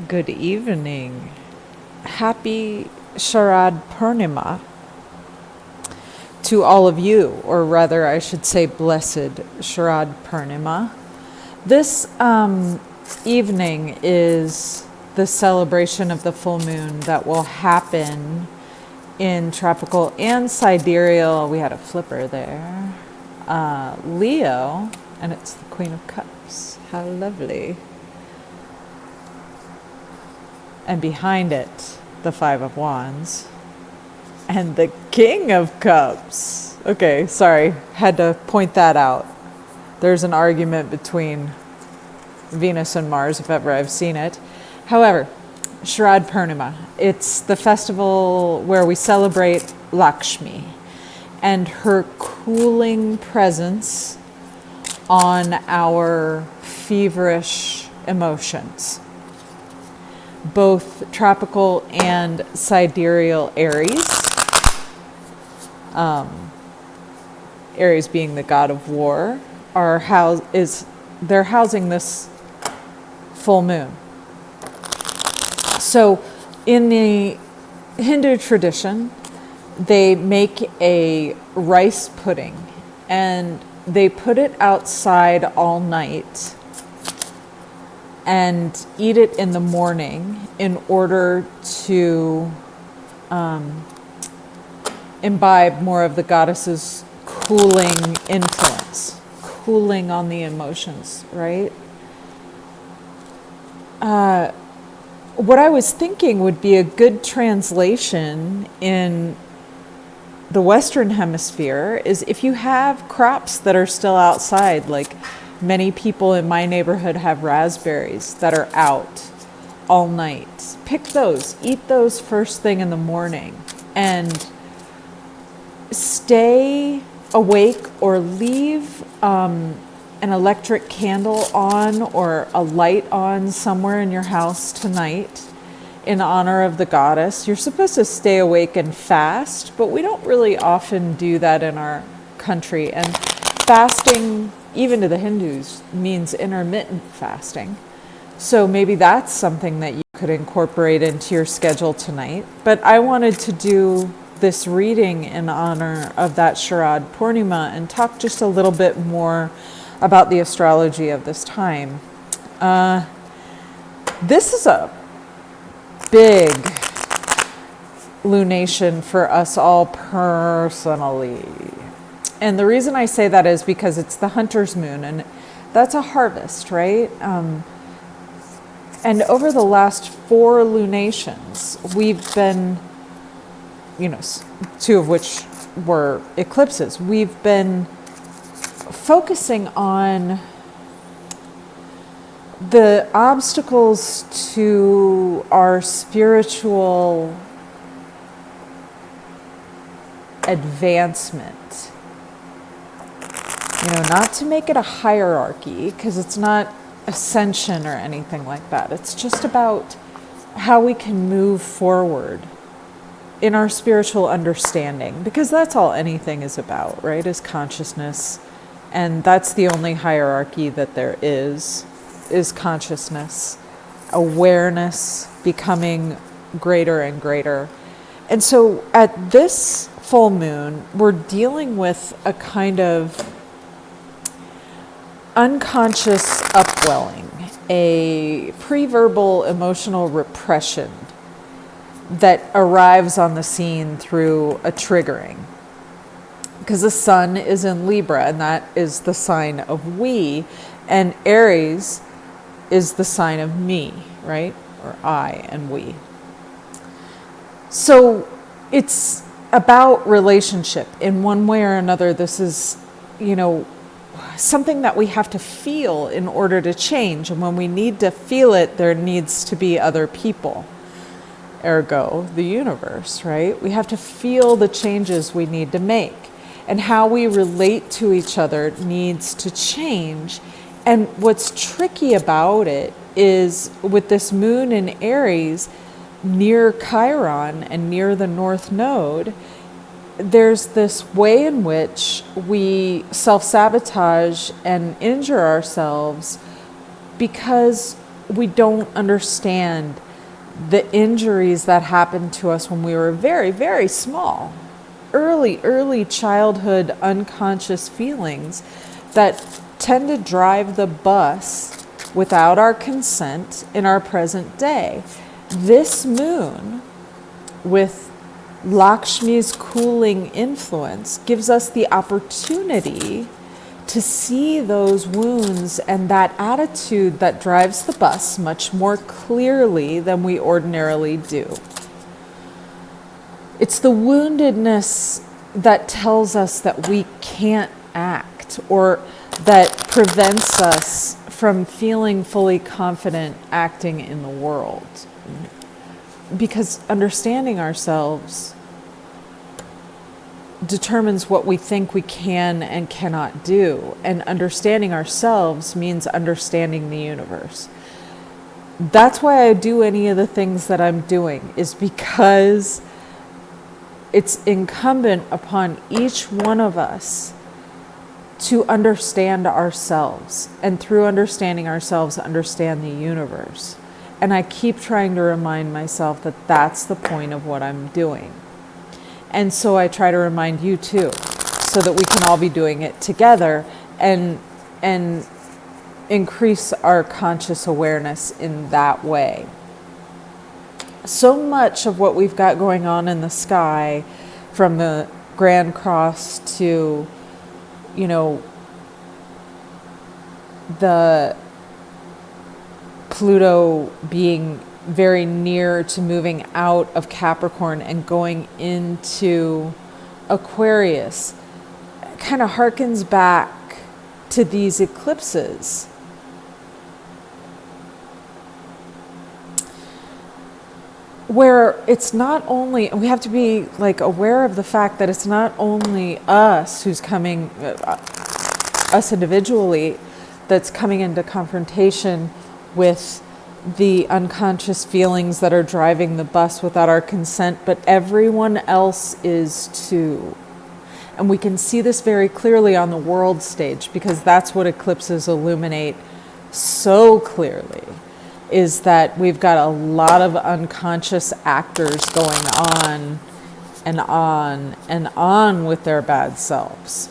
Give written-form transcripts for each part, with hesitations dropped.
Good evening. Happy Sharad Purnima to all of you, or rather, I should say, blessed Sharad Purnima. This evening is the celebration of the full moon that will happen in tropical and sidereal. We had a flipper there. Leo, and it's the Queen of Cups. How lovely. And behind it, the Five of Wands, and the King of Cups. Okay, sorry, had to point that out. There's an argument between Venus and Mars, if ever I've seen it. However, Sharad Purnima, it's the festival where we celebrate Lakshmi and her cooling presence on our feverish emotions, both tropical and sidereal Aries. Aries being the god of war, they're housing this full moon. So in the Hindu tradition, they make a rice pudding and they put it outside all night and eat it in the morning in order to imbibe more of the goddess's cooling influence, cooling on the emotions, right? What I was thinking would be a good translation in the Western Hemisphere is if you have crops that are still outside, like many people in my neighborhood have raspberries that are out all night. Pick those, eat those first thing in the morning, and stay awake or leave an electric candle on or a light on somewhere in your house tonight in honor of the goddess. You're supposed to stay awake and fast, but we don't really often do that in our country. And fasting, even to the Hindus, means intermittent fasting. So maybe that's something that you could incorporate into your schedule tonight. But I wanted to do this reading in honor of that Sharad Purnima and talk just a little bit more about the astrology of this time. This is a big lunation for us all personally. And the reason I say that is because it's the hunter's moon, and that's a harvest, right? And over the last 4 lunations, we've been, two of which were eclipses, we've been focusing on the obstacles to our spiritual advancement. Not to make it a hierarchy, because it's not ascension or anything like that. It's just about how we can move forward in our spiritual understanding, because that's all anything is about, right? Is consciousness. And that's the only hierarchy that there is consciousness, awareness becoming greater and greater. And so at this full moon, we're dealing with a kind of unconscious upwelling, a pre-verbal emotional repression that arrives on the scene through a triggering. Because the sun is in Libra, and that is the sign of we, and Aries is the sign of me, right? Or I and we. So it's about relationship in one way or another. This is, something that we have to feel in order to change. And when we need to feel it, there needs to be other people. Ergo, the universe, right? We have to feel the changes we need to make. And how we relate to each other needs to change. And what's tricky about it is with this moon in Aries near Chiron and near the North Node, there's this way in which we self-sabotage and injure ourselves because we don't understand the injuries that happened to us when we were very, very small. Early childhood unconscious feelings that tend to drive the bus without our consent in our present day. This moon, with Lakshmi's cooling influence, gives us the opportunity to see those wounds and that attitude that drives the bus much more clearly than we ordinarily do. It's the woundedness that tells us that we can't act, or that prevents us from feeling fully confident acting in the world. Because understanding ourselves determines what we think we can and cannot do. And understanding ourselves means understanding the universe. That's why I do any of the things that I'm doing, is because it's incumbent upon each one of us to understand ourselves, and through understanding ourselves, understand the universe. And I keep trying to remind myself that that's the point of what I'm doing. And so I try to remind you too, so that we can all be doing it together and increase our conscious awareness in that way. So much of what we've got going on in the sky, from the Grand Cross to, the Pluto being very near to moving out of Capricorn and going into Aquarius, kind of harkens back to these eclipses. Where it's not only, we have to be aware of the fact that it's not only us who's coming, us individually, that's coming into confrontation with the unconscious feelings that are driving the bus without our consent, but everyone else is too. And we can see this very clearly on the world stage, because that's what eclipses illuminate so clearly, is that we've got a lot of unconscious actors going on and on and on with their bad selves.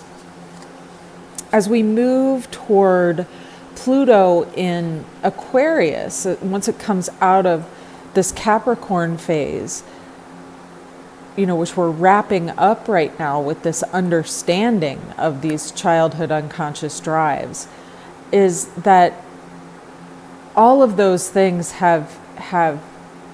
As we move toward Pluto in Aquarius, once it comes out of this Capricorn phase, which we're wrapping up right now with this understanding of these childhood unconscious drives, is that all of those things have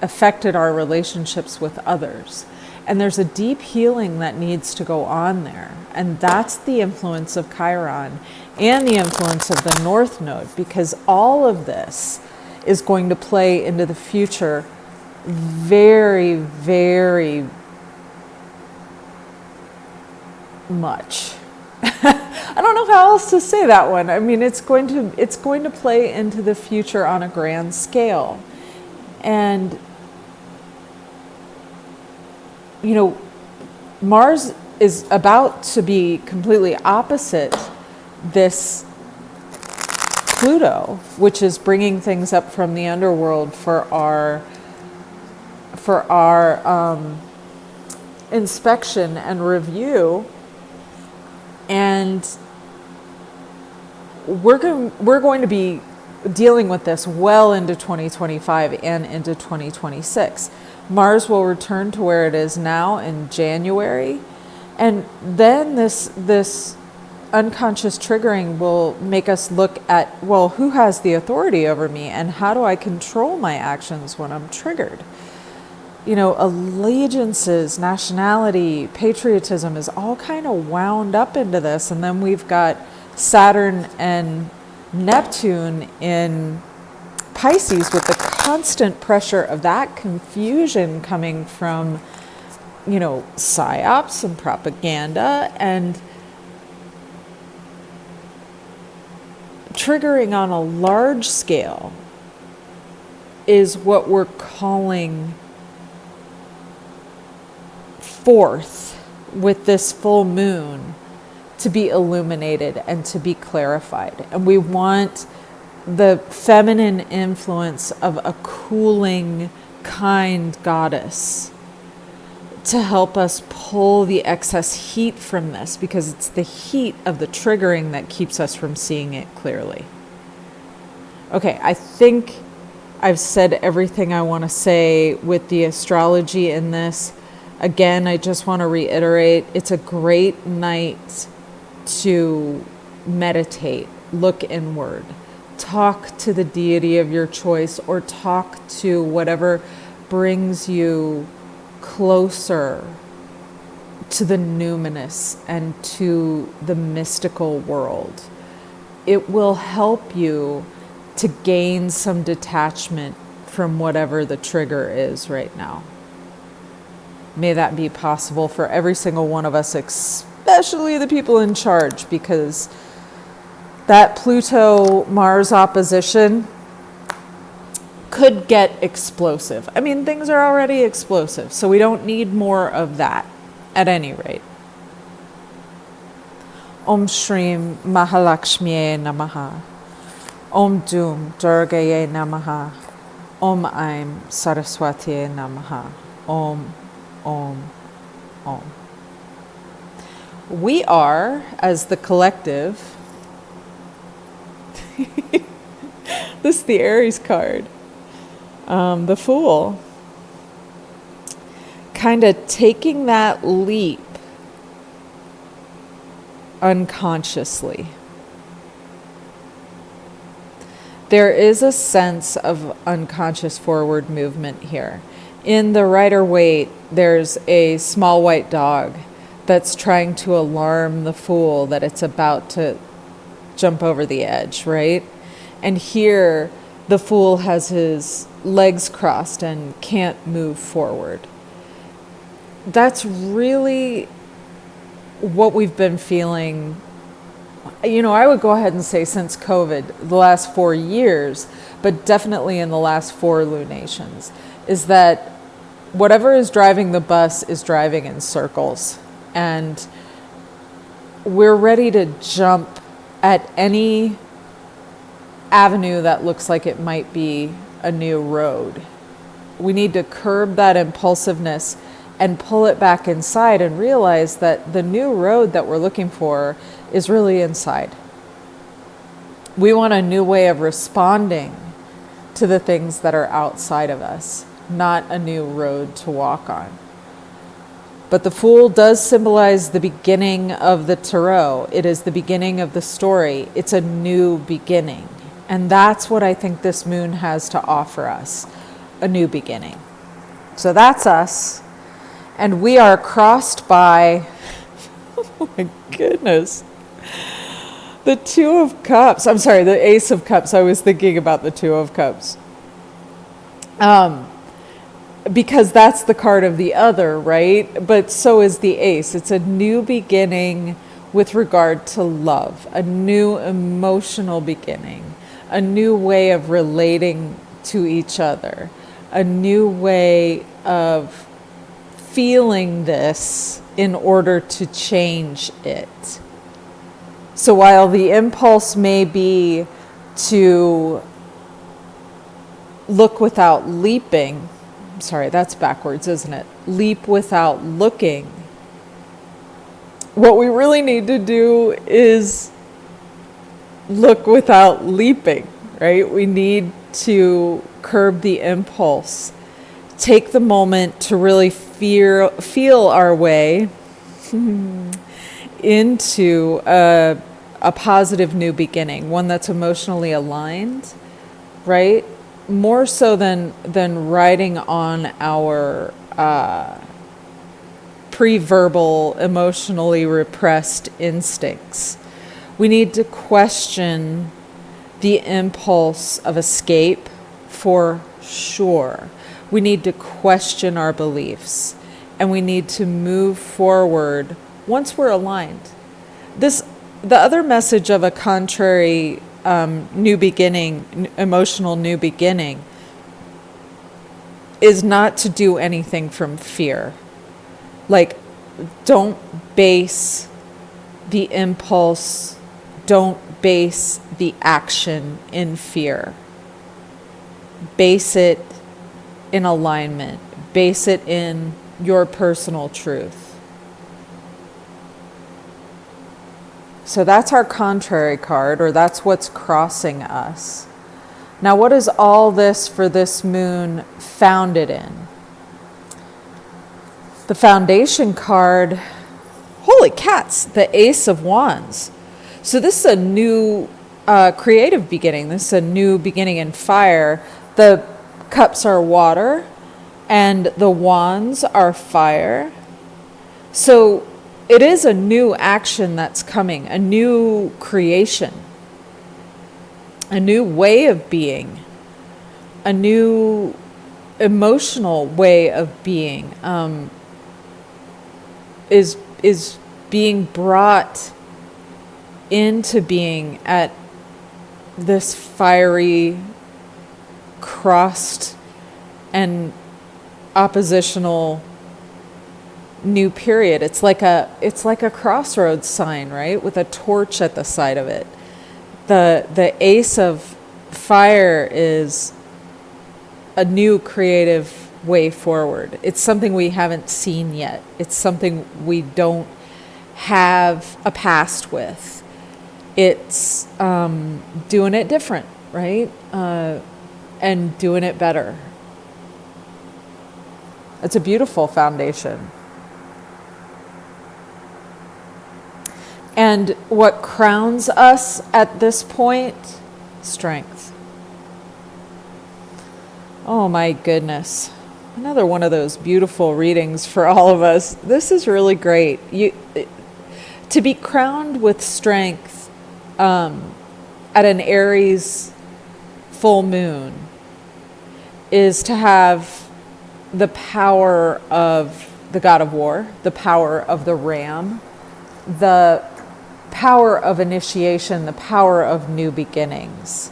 affected our relationships with others. And there's a deep healing that needs to go on there. And that's the influence of Chiron and the influence of the North Node, because all of this is going to play into the future very, very much. I don't know how else to say that one. I mean, it's going to play into the future on a grand scale. And Mars is about to be completely opposite this Pluto, which is bringing things up from the underworld for our inspection and review. And we're going to be dealing with this well into 2025 and into 2026. Mars will return to where it is now in January. And then this unconscious triggering will make us look at, well, who has the authority over me, and how do I control my actions when I'm triggered? Allegiances, nationality, patriotism is all kind of wound up into this. And then we've got Saturn and Neptune in Pisces, with the constant pressure of that confusion coming from, psyops and propaganda, and triggering on a large scale is what we're calling forth with this full moon to be illuminated and to be clarified. And we want the feminine influence of a cooling, kind goddess to help us pull the excess heat from this, because it's the heat of the triggering that keeps us from seeing it clearly. Okay, I think I've said everything I want to say with the astrology in this. Again, I just want to reiterate, it's a great night to meditate, look inward, talk to the deity of your choice, or talk to whatever brings you closer to the numinous and to the mystical world. It will help you to gain some detachment from whatever the trigger is right now. May that be possible for every single one of us, especially the people in charge, because that Pluto-Mars opposition could get explosive. I mean, things are already explosive, so we don't need more of that, at any rate. Om Shrim Mahalakshmiye Namaha. Om Dum Durgaye Namaha. Om Aim Saraswatiye Namaha. Om, Om, Om. We are, as the collective, this is the Aries card, the Fool, kind of taking that leap unconsciously. There is a sense of unconscious forward movement here. In the Rider-Waite, there's a small white dog that's trying to alarm the Fool that it's about to jump over the edge, right? And here, the Fool has his legs crossed and can't move forward. That's really what we've been feeling. You know, I would go ahead and say since COVID, the last 4 years, but definitely in the last 4 lunations, is that whatever is driving the bus is driving in circles. And we're ready to jump at any avenue that looks like it might be a new road. We need to curb that impulsiveness and pull it back inside and realize that the new road that we're looking for is really inside. We want a new way of responding to the things that are outside of us, not a new road to walk on. But the Fool does symbolize the beginning of the tarot. It is the beginning of the story. It's a new beginning. And that's what I think this moon has to offer us, a new beginning. So that's us. And we are crossed by, oh my goodness, the Two of Cups. I'm sorry, the Ace of Cups. I was thinking about the Two of Cups. Because that's the card of the other, right? But so is the Ace. It's a new beginning with regard to love, a new emotional beginning, a new way of relating to each other, a new way of feeling this in order to change it. So while the impulse may be to look without leaping, sorry, that's backwards, isn't it? Leap without looking. What we really need to do is look without leaping, right? We need to curb the impulse. Take the moment to really feel our way into a positive new beginning, one that's emotionally aligned, right? More so than riding on our pre-verbal, emotionally repressed instincts. We need to question the impulse of escape for sure. We need to question our beliefs, and we need to move forward once we're aligned. The other message of a contrary new beginning, emotional new beginning, is not to do anything from fear. Like, don't base the impulse, don't base the action in fear. Base it in alignment. Base it in your personal truth. So that's our contrary card, or that's what's crossing us. Now, what is all this for this moon founded in? The foundation card, holy cats, the Ace of Wands. So this is a new creative beginning. This is a new beginning in fire. The cups are water and the wands are fire. So it is a new action that's coming, a new creation, a new way of being, a new emotional way of being, is being brought into being at this fiery, crossed and oppositional new period. It's like a crossroads sign, right? With a torch at the side of it. The Ace of Fire is a new creative way forward. It's something we haven't seen yet. It's something we don't have a past with. It's doing it different, right? And doing it better. It's a beautiful foundation. And what crowns us at this point? Strength. Oh my goodness. Another one of those beautiful readings for all of us. This is really great. To be crowned with strength at an Aries full moon is to have the power of the god of war, the power of the ram, the power of initiation, the power of new beginnings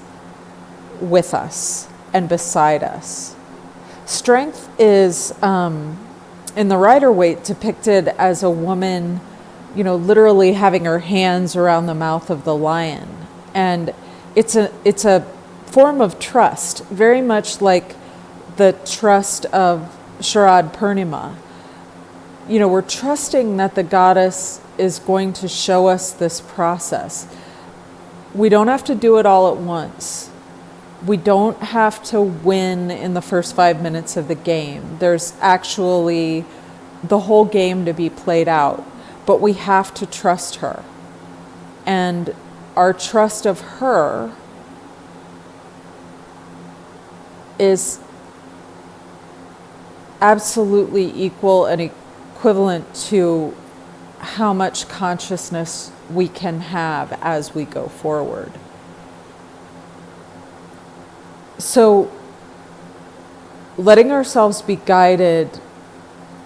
with us and beside us. Strength is, in the Rider-Waite, depicted as a woman, literally having her hands around the mouth of the lion. And it's a form of trust, very much like the trust of Sharad Purnima. We're trusting that the goddess is going to show us this process. We don't have to do it all at once. We don't have to win in the first 5 minutes of the game. There's actually the whole game to be played out, but we have to trust her. And our trust of her is absolutely equal and equivalent to how much consciousness we can have as we go forward. So, letting ourselves be guided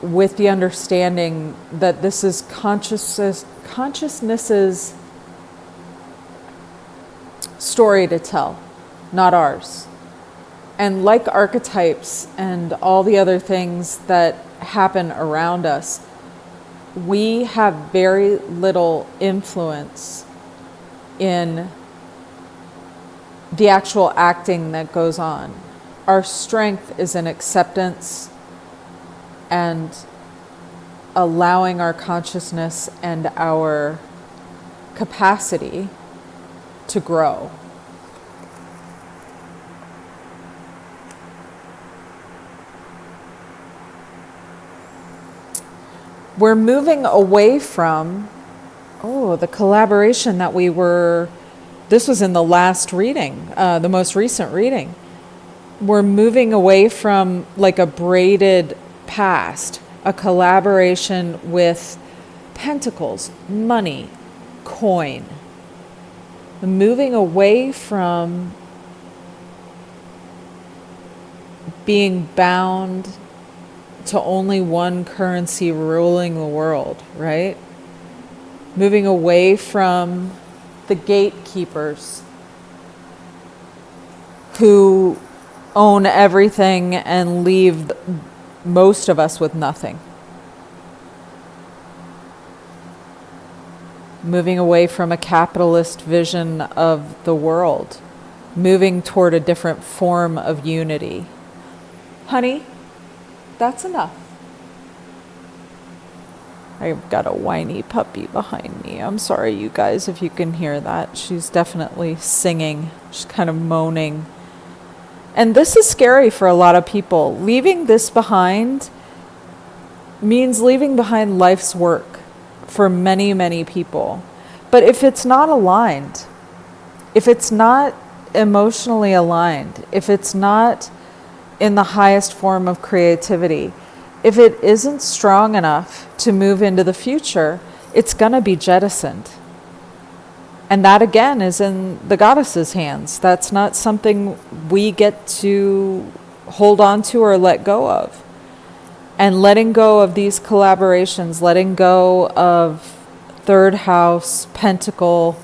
with the understanding that this is consciousness's story to tell, not ours. And like archetypes and all the other things that happen around us, we have very little influence in the actual acting that goes on. Our strength is in acceptance and allowing our consciousness and our capacity to grow. We're moving away from, the collaboration that this was in the last reading, the most recent reading. We're moving away from like a braided past, a collaboration with pentacles, money, coin. Moving away from being bound to only one currency ruling the world, right? Moving away from the gatekeepers who own everything and leave most of us with nothing. moving away from a capitalist vision of the world, moving toward a different form of unity. Honey, that's enough. I've got a whiny puppy behind me. I'm sorry, you guys, if you can hear that. She's definitely singing. She's kind of moaning. And this is scary for a lot of people. Leaving this behind means leaving behind life's work for many, many people. But if it's not aligned, if it's not emotionally aligned, if it's not in the highest form of creativity, if it isn't strong enough to move into the future, it's going to be jettisoned. And that, again, is in the goddess's hands. That's not something we get to hold on to or let go of. And letting go of these collaborations, letting go of third house, pentacle,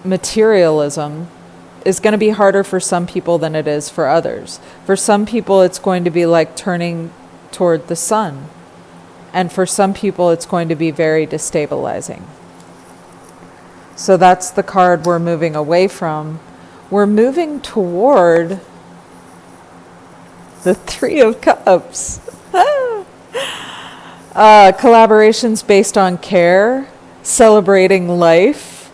materialism is going to be harder for some people than it is for others. For some people, it's going to be like turning toward the sun. And for some people, it's going to be very destabilizing. So that's the card we're moving away from. We're moving toward the Three of Cups. Collaborations based on care, celebrating life,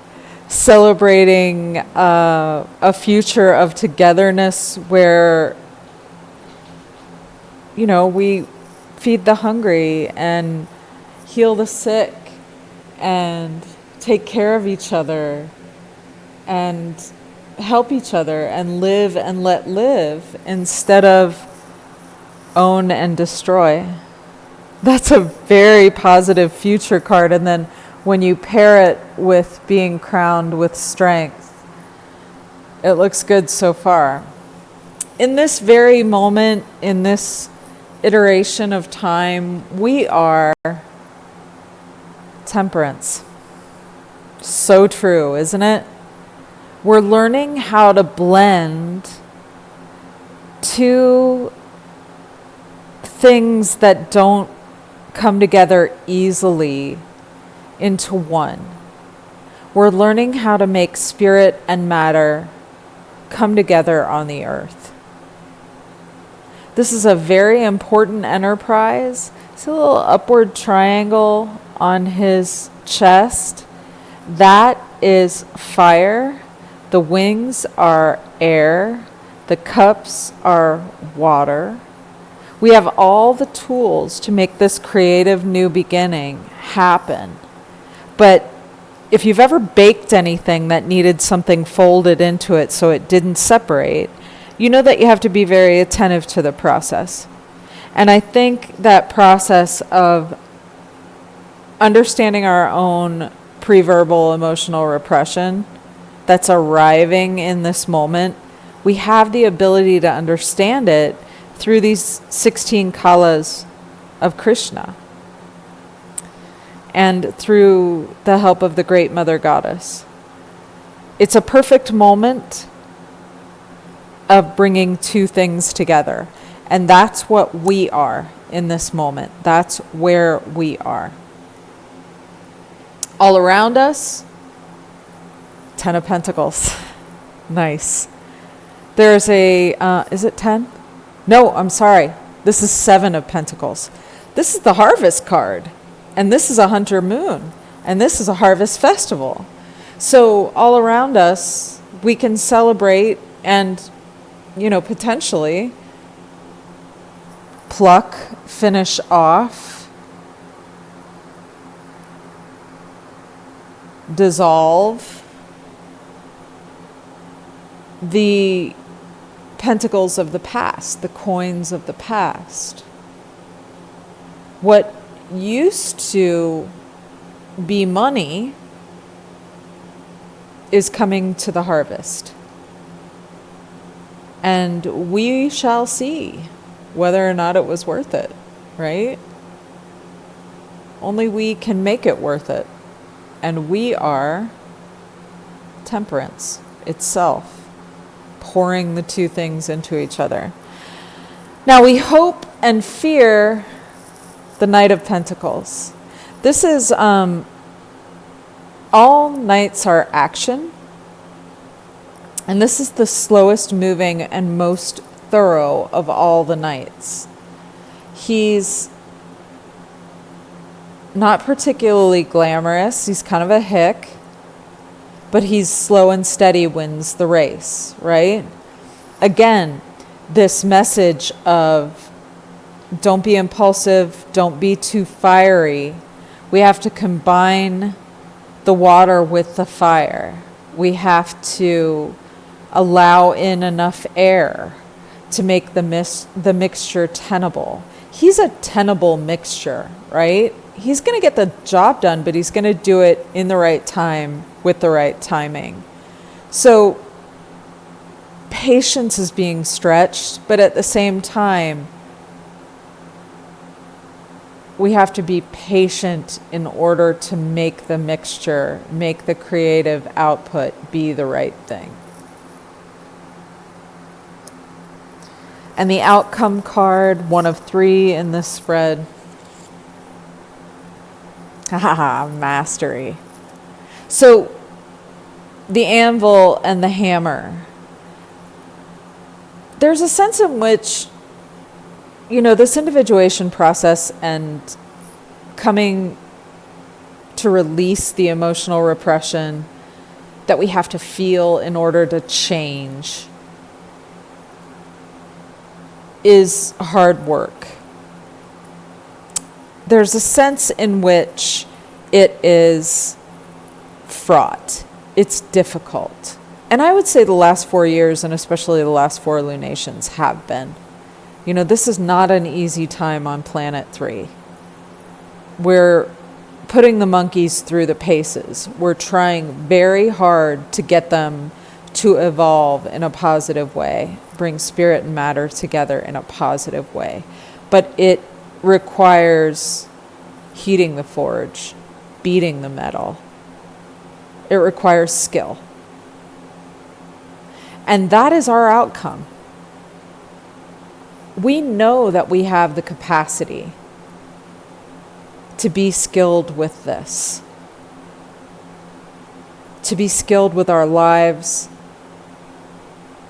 celebrating a future of togetherness where, you know, we feed the hungry and heal the sick and take care of each other and help each other and live and let live instead of own and destroy. That's a very positive future card. And then when you pair it with being crowned with strength, it looks good so far. In this very moment, in this iteration of time, we are temperance. So true, isn't it? We're learning how to blend two things that don't come together easily into one. We're learning how to make spirit and matter come together on the earth. This is a very important enterprise. See a little upward triangle on his chest? That is fire. The wings are air. The cups are water. We have all the tools to make this creative new beginning happen. But if you've ever baked anything that needed something folded into it so it didn't separate, you know that you have to be very attentive to the process. And I think that process of understanding our own pre-verbal emotional repression that's arriving in this moment, we have the ability to understand it through these 16 kalas of Krishna and through the help of the Great Mother Goddess. It's a perfect moment of bringing two things together. And that's what we are in this moment. That's where we are. All around us, 10 of Pentacles. Nice. There's a, is it 10? No, I'm sorry. This is 7 of Pentacles. This is the Harvest card. And this is a Hunter Moon. And this is a Harvest Festival. So all around us, we can celebrate and, you know, potentially pluck, finish off, dissolve the pentacles of the past, the coins of the past. What used to be money is coming to the harvest. And we shall see whether or not it was worth it, right? Only we can make it worth it. And we are temperance itself, pouring the two things into each other. Now we hope and fear the Knight of Pentacles. This is all nights are action. And this is the slowest moving and most thorough of all the nights. He's not particularly glamorous. He's kind of a hick, but he's slow and steady wins the race, right? Again, this message of don't be impulsive, don't be too fiery. We have to combine the water with the fire. We have to allow in enough air to make the mixture tenable. He's a tenable mixture, right? He's going to get the job done, but he's going to do it in the right time with the right timing. So patience is being stretched, but at the same time, we have to be patient in order to make the mixture, make the creative output be the right thing. And the outcome card, 1 of 3 in this spread. Mastery. So the anvil and the hammer. There's a sense in which, this individuation process and coming to release the emotional repression that we have to feel in order to change is hard work. There's a sense in which it is fraught. It's difficult. And I would say the last 4 years, and especially the last 4 lunations, have been. This is not an easy time on planet 3. We're putting the monkeys through the paces. We're trying very hard to get them to evolve in a positive way, bring spirit and matter together in a positive way. But it requires heating the forge, beating the metal. It requires skill. And that is our outcome. We know that we have the capacity to be skilled with this, to be skilled with our lives,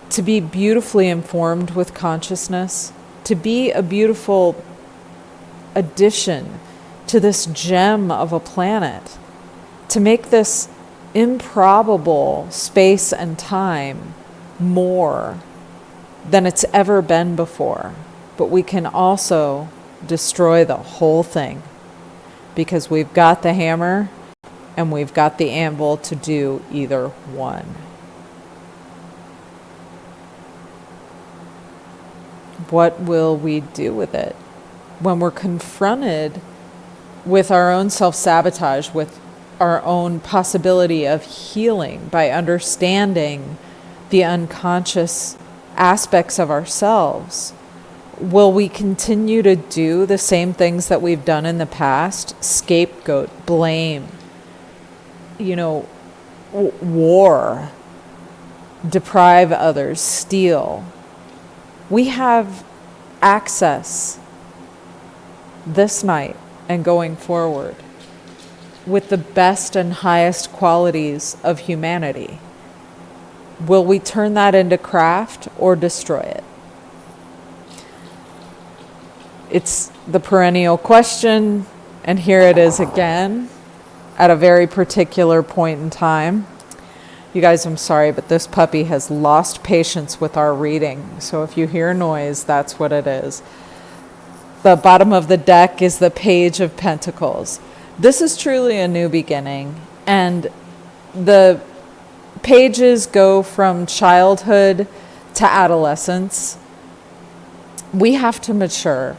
to be beautifully informed with consciousness, to be a beautiful addition to this gem of a planet, to make this improbable space and time more than it's ever been before. But we can also destroy the whole thing because we've got the hammer and we've got the anvil to do either one. What will we do with it when we're confronted with our own self-sabotage, with our own possibility of healing by understanding the unconscious aspects of ourselves? Will we continue to do the same things that we've done in the past? Scapegoat, blame, war, deprive others, steal. We have access this night and going forward with the best and highest qualities of humanity. Will we turn that into craft or destroy it? It's the perennial question, and here it is again at a very particular point in time. You guys, I'm sorry, but this puppy has lost patience with our reading. So if you hear noise, that's what it is. The bottom of the deck is the Page of Pentacles. This is truly a new beginning, and the pages go from childhood to adolescence. We have to mature,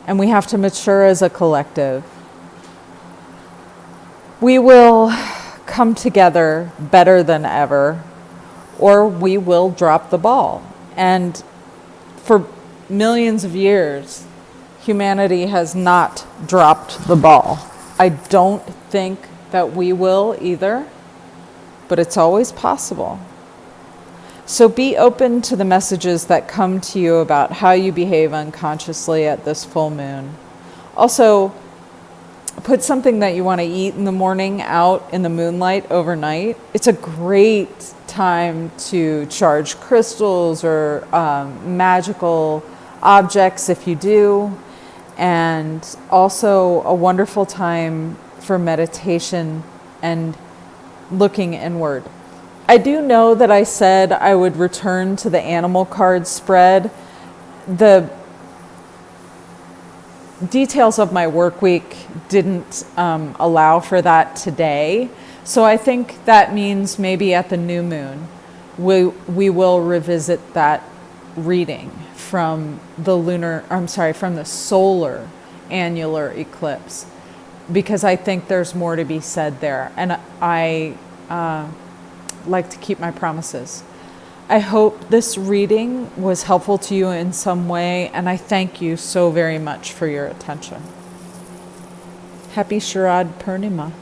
and we have to mature as a collective. We will come together better than ever, or we will drop the ball. And for millions of years, humanity has not dropped the ball. I don't think that we will either, but it's always possible. So be open to the messages that come to you about how you behave unconsciously at this full moon. Also, put something that you want to eat in the morning out in the moonlight overnight. It's a great time to charge crystals or magical objects if you do, and also a wonderful time for meditation and looking inward. I do know that I said I would return to the animal card spread. The details of my work week didn't allow for that today. So I think that means maybe at the new moon, we will revisit that reading from from the solar annular eclipse, because I think there's more to be said there. And I like to keep my promises. I hope this reading was helpful to you in some way, and I thank you so very much for your attention. Happy Sharad Purnima.